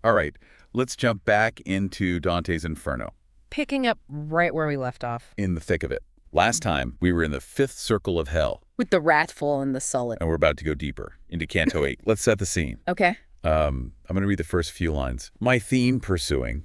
All right, let's jump back into Dante's Inferno, Picking up right where we left off. in the thick of it. Last time, we were in the fifth circle of hell, With the wrathful and the sullen. and we're about to go deeper into Canto 8. Let's set the scene. Okay. I'm going to read the first few lines. My theme pursuing.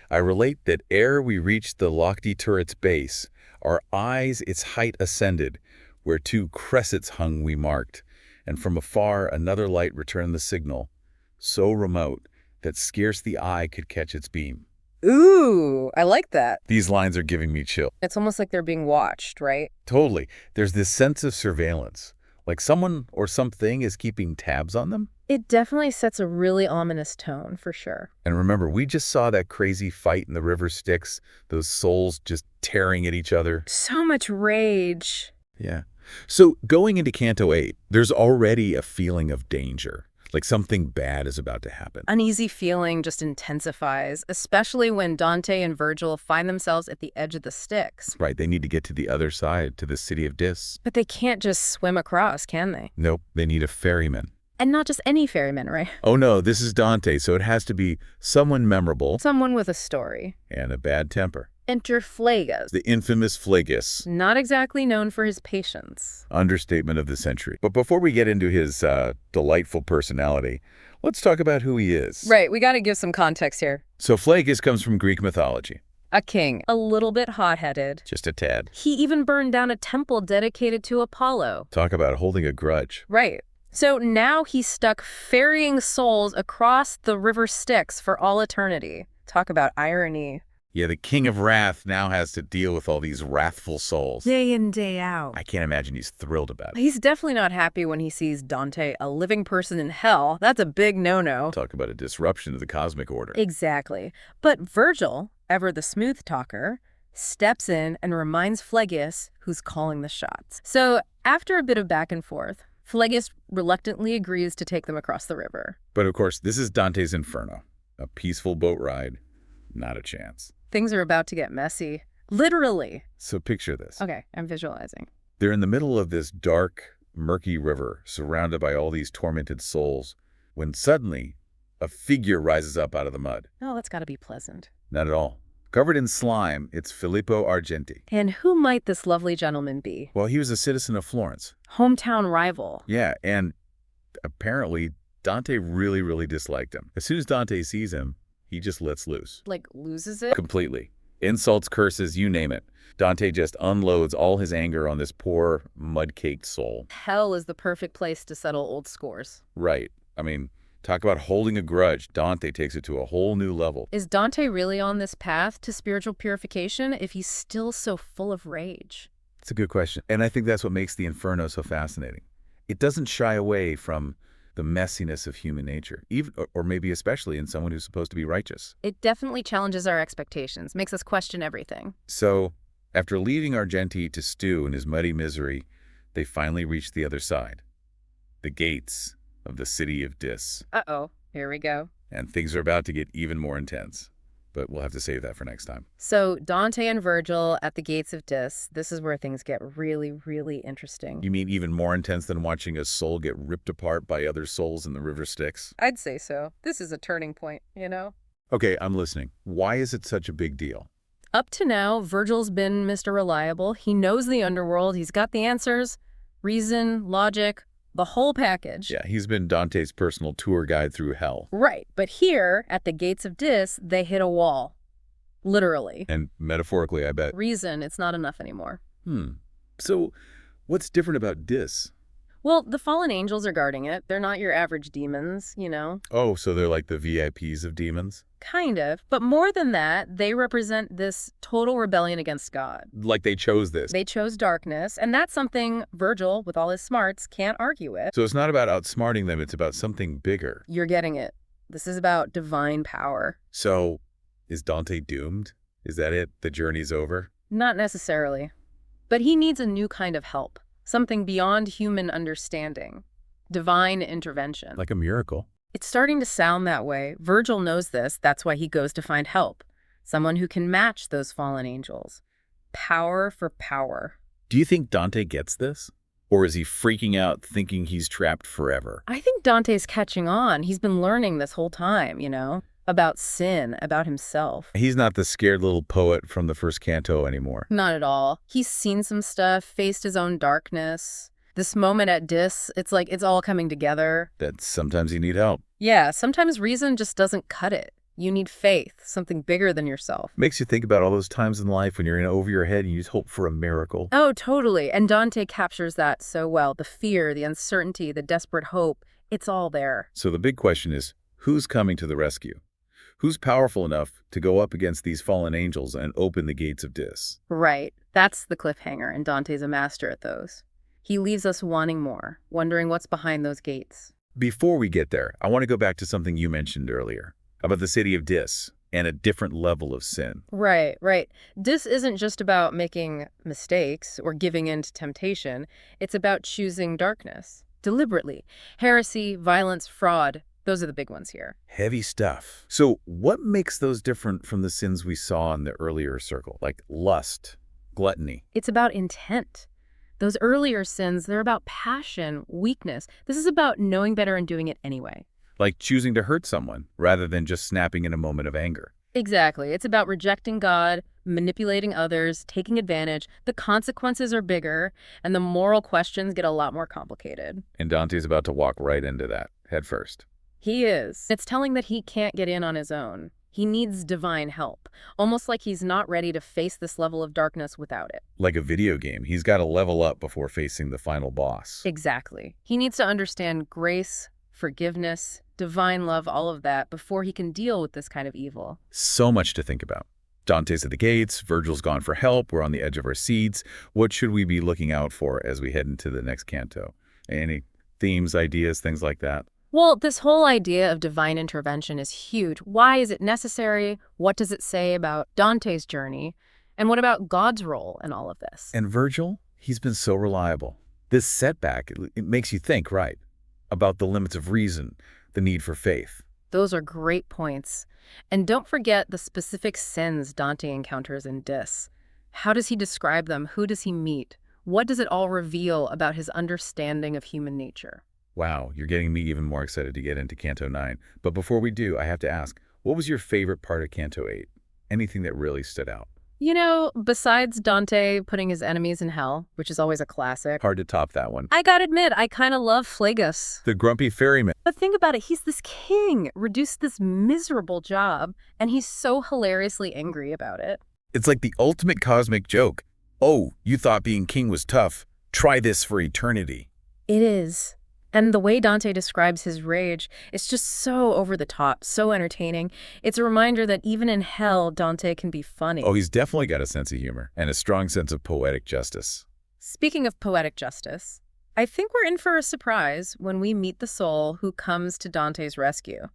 I relate that ere we reached the lofty turret's base, our eyes its height ascended, where two cressets hung we marked, and from afar another light returned the signal, so remote that scarce the eye could catch its beam. Ooh, I like that. These lines are giving me chill. It's almost like they're being watched, right? Totally. There's this sense of surveillance, like someone or something is keeping tabs on them. It definitely sets a really ominous tone, for sure. And remember, we just saw that crazy fight in the River Styx, those souls just tearing at each other. So much rage. Yeah. So going into Canto 8, there's already a feeling of danger, like something bad is about to happen. Uneasy feeling just intensifies, especially when Dante and Virgil find themselves at the edge of the Styx. Right, they need to get to the other side, to the city of Dis. But they can't just swim across, can they? Nope, they need a ferryman. And not just any ferryman, right? Oh no, this is Dante, so it has to be someone memorable Someone with a story. and a bad temper. Enter Phlegyas. The infamous Phlegyas. Not exactly known for his patience. Understatement of the century. But before we get into his delightful personality, let's talk about who he is. Right, we gotta give some context here. So Phlegyas comes from Greek mythology. A king, a little bit hot-headed. Just a tad. He even burned down a temple dedicated to Apollo. Talk about holding a grudge. Right. So now he's stuck ferrying souls across the River Styx for all eternity. Talk about irony. Yeah, the king of wrath now has to deal with all these wrathful souls. Day in, day out. I can't imagine he's thrilled about it. He's definitely not happy when he sees Dante, a living person in hell. That's a big no-no. Talk about a disruption of the cosmic order. Exactly. But Virgil, ever the smooth talker, steps in and reminds Phlegyas who's calling the shots. So after a bit of back and forth, Phlegyas reluctantly agrees to take them across the river. But of course, this is Dante's Inferno. A peaceful boat ride. Not a chance. Things are about to get messy. Literally. So picture this. Okay, I'm visualizing. They're in the middle of this dark, murky river, surrounded by all these tormented souls, when suddenly a figure rises up out of the mud. Oh, that's got to be pleasant. Not at all. Covered in slime, it's Filippo Argenti. And who might this lovely gentleman be? Well, he was a citizen of Florence. Hometown rival. Yeah, and apparently Dante really disliked him. As soon as Dante sees him, he just lets loose. Like, loses it? Completely. Insults, curses, you name it. Dante just unloads all his anger on this poor, mud-caked soul. Hell is the perfect place to settle old scores. Right. I mean, talk about holding a grudge. Dante takes it to a whole new level. Is Dante really on this path to spiritual purification if he's still so full of rage? It's a good question. And I think that's what makes the Inferno so fascinating. It doesn't shy away from the messiness of human nature, even or maybe especially in someone who's supposed to be righteous. It definitely challenges our expectations, makes us question everything. So, after leaving Argenti to stew in his muddy misery, they finally reach the other side. The gates of the city of Dis. Uh-oh, here we go. And things are about to get even more intense. But we'll have to save that for next time. So Dante and Virgil at the gates of Dis, this is where things get really interesting. You mean even more intense than watching a soul get ripped apart by other souls in the River Styx? I'd say so. This is a turning point, you know? Okay, I'm listening. Why is it such a big deal? Up to now, Virgil's been Mr. Reliable. He knows the underworld. He's got the answers. Reason, logic, the whole package. Yeah, he's been Dante's personal tour guide through hell. Right, but here, at the gates of Dis, they hit a wall. Literally. And metaphorically, I bet. Reason, it's not enough anymore. So, what's different about Dis? Well, the fallen angels are guarding it. They're not your average demons, you know? Oh, so they're like the VIPs of demons? Kind of. But more than that, they represent this total rebellion against God. Like they chose this. They chose darkness, and that's something Virgil, with all his smarts, can't argue with. So it's not about outsmarting them, it's about something bigger. You're getting it. This is about divine power. So, is Dante doomed? Is that it? The journey's over? Not necessarily. But he needs a new kind of help. Something beyond human understanding. Divine intervention. Like a miracle. It's starting to sound that way. Virgil knows this. That's why he goes to find help. Someone who can match those fallen angels. Power for power. Do you think Dante gets this? Or is he freaking out thinking he's trapped forever? I think Dante's catching on. He's been learning this whole time, you know? about sin, about himself. He's not the scared little poet from the first canto anymore. Not at all. He's seen some stuff, faced his own darkness. This moment at Dis, it's like it's all coming together. That sometimes you need help. Yeah, sometimes reason just doesn't cut it. You need faith, something bigger than yourself. Makes you think about all those times in life when you're in over your head and you just hope for a miracle. Oh, totally. And Dante captures that so well. The fear, the uncertainty, the desperate hope, it's all there. So the big question is, who's coming to the rescue? Who's powerful enough to go up against these fallen angels and open the gates of Dis? Right. That's the cliffhanger, and Dante's a master at those. He leaves us wanting more, wondering what's behind those gates. Before we get there, I want to go back to something you mentioned earlier about the city of Dis and a different level of sin. Right, right. This isn't just about making mistakes or giving in to temptation. It's about choosing darkness, deliberately. Heresy, violence, fraud, those are the big ones here. Heavy stuff. So what makes those different from the sins we saw in the earlier circle, like lust, gluttony? It's about intent. Those earlier sins, they're about passion, weakness. This is about knowing better and doing it anyway. Like choosing to hurt someone rather than just snapping in a moment of anger. Exactly. It's about rejecting God, manipulating others, taking advantage. The consequences are bigger, and the moral questions get a lot more complicated. And Dante's about to walk right into that, head first. He is. It's telling that he can't get in on his own. He needs divine help, almost like he's not ready to face this level of darkness without it. Like a video game, he's got to level up before facing the final boss. Exactly. He needs to understand grace, forgiveness, divine love, all of that, before he can deal with this kind of evil. So much to think about. Dante's at the gates, Virgil's gone for help, we're on the edge of our seats. What should we be looking out for as we head into the next canto? Any themes, ideas, things like that? Well, this whole idea of divine intervention is huge. Why is it necessary? What does it say about Dante's journey? And what about God's role in all of this? And Virgil, he's been so reliable. This setback, it makes you think, right, about the limits of reason, the need for faith. Those are great points. And don't forget the specific sins Dante encounters in Dis. How does he describe them? Who does he meet? What does it all reveal about his understanding of human nature? Wow, you're getting me even more excited to get into Canto 9. But before we do, I have to ask, what was your favorite part of Canto 8? Anything that really stood out? You know, besides Dante putting his enemies in hell, which is always a classic, Hard to top that one. I gotta admit, I kind of love Phlegyas. The grumpy ferryman. But think about it, he's this king, reduced this miserable job, and he's so hilariously angry about it. It's like the ultimate cosmic joke. Oh, you thought being king was tough. Try this for eternity. It is. And the way Dante describes his rage, it's just so over the top, so entertaining. It's a reminder that even in hell, Dante can be funny. Oh, he's definitely got a sense of humor and a strong sense of poetic justice. Speaking of poetic justice, I think we're in for a surprise when we meet the soul who comes to Dante's rescue.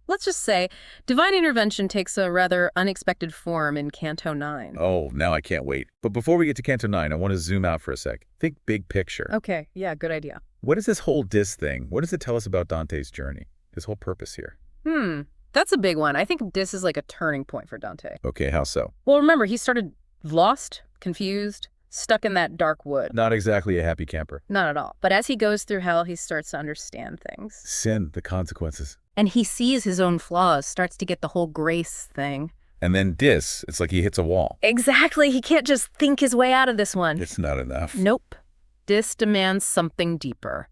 Let's just say, divine intervention takes a rather unexpected form in Canto 9. Oh, now I can't wait. But before we get to Canto 9, I want to zoom out for a sec. Think big picture. Okay, yeah, good idea. What is this whole Dis thing? What does it tell us about Dante's journey? His whole purpose here? That's a big one. I think this is like a turning point for Dante. Okay, how so? Well, remember, he started lost, confused, stuck in that dark wood. Not exactly a happy camper. Not at all. But as he goes through hell, he starts to understand things. Sin, the consequences. And he sees his own flaws, starts to get the whole grace thing. And then Dis, it's like he hits a wall. Exactly. He can't just think his way out of this one. It's not enough. Nope. Dis demands something deeper.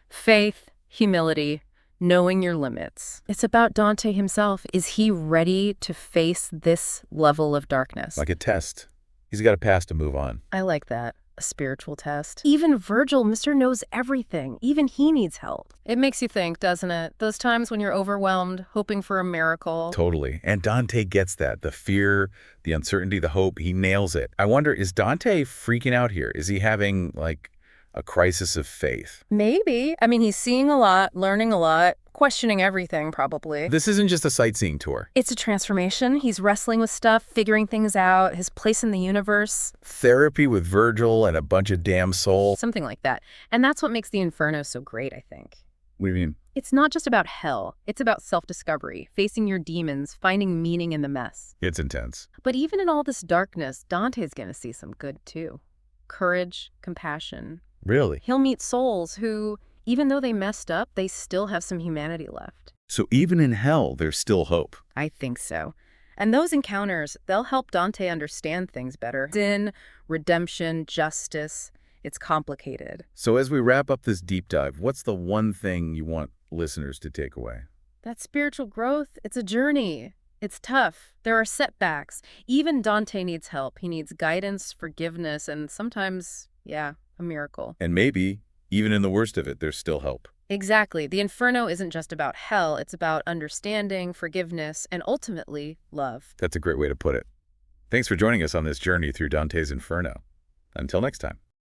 Faith, humility, knowing your limits. It's about Dante himself. Is he ready to face this level of darkness? Like a test. He's got a pass to move on. I like that. A spiritual test. Even Virgil, Mr. Knows Everything. Even he needs help. It makes you think, doesn't it? Those times when you're overwhelmed, hoping for a miracle. Totally. And Dante gets that. The fear, the uncertainty, the hope. He nails it. I wonder, is Dante freaking out here? Is he having, like, a crisis of faith? Maybe. I mean, he's seeing a lot, learning a lot, questioning everything, probably. This isn't just a sightseeing tour. It's a transformation. He's wrestling with stuff, figuring things out, his place in the universe. Therapy with Virgil and a bunch of damn soul. Something like that. And that's what makes the Inferno so great, I think. What do you mean? It's not just about hell. It's about self-discovery, facing your demons, finding meaning in the mess. It's intense. But even in all this darkness, Dante's going to see some good, too. Courage, compassion. Really? He'll meet souls who, even though they messed up, they still have some humanity left. So even in hell, there's still hope. I think so. And those encounters, they'll help Dante understand things better. Sin, redemption, justice, it's complicated. So as we wrap up this deep dive, what's the one thing you want listeners to take away? That spiritual growth, it's a journey. It's tough. There are setbacks. Even Dante needs help. He needs guidance, forgiveness, and sometimes, yeah, a miracle. And maybe, even in the worst of it, there's still hope. Exactly. The Inferno isn't just about hell. It's about understanding, forgiveness, and ultimately, love. That's a great way to put it. Thanks for joining us on this journey through Dante's Inferno. Until next time.